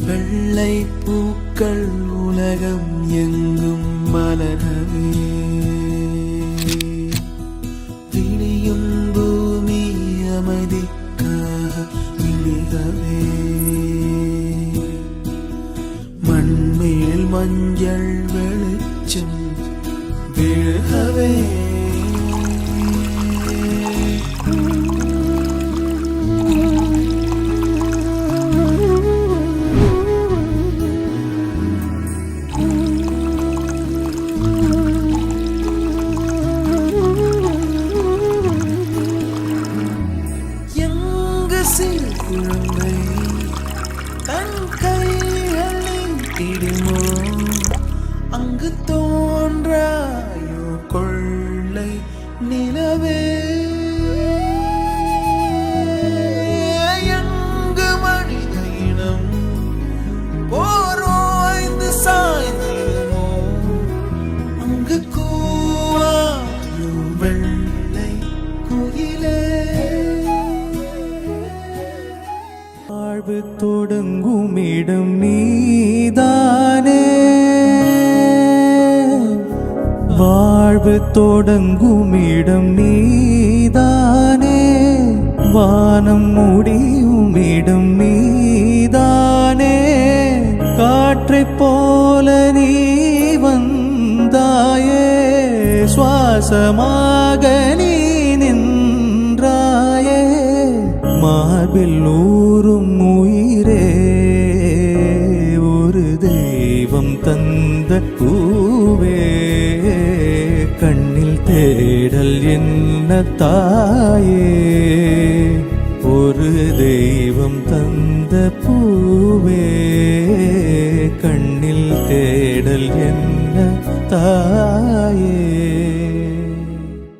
வெள்ளை பூக்கள் உலகம் எங்கும் மலரவே விழியும் பூமி அமைதிக்காக விழிகவே மண்மேல் மஞ்சள் வெளிச்சம் விழுகவே குழந்தை தன் கைகளில் இடுமோ அங்கு தோன்றாயோ கொள்ளை நிலவே எங்கு மனித இனம் போரோய்ந்து சாய்ந்திடுமோ அங்கு கூவாயோ வெள்ளை குயிலே வாழ்வு தொடங்கும் இடம் நீதானே வாழ்வு தொடங்கும் இடம் நீதானே வானம் முடியும் இடம் நீதானே காற்றைப் போல நீ வந்தாயே சுவாசமாக நீ நின்றாயே மார்பில் ஊறும் உயிரே ஒரு தெய்வம் தந்த பூவே கண்ணில் தேடல் என்ன தாயே ஒரு தெய்வம் தந்த பூவே கண்ணில் தேடல் என்ன தாயே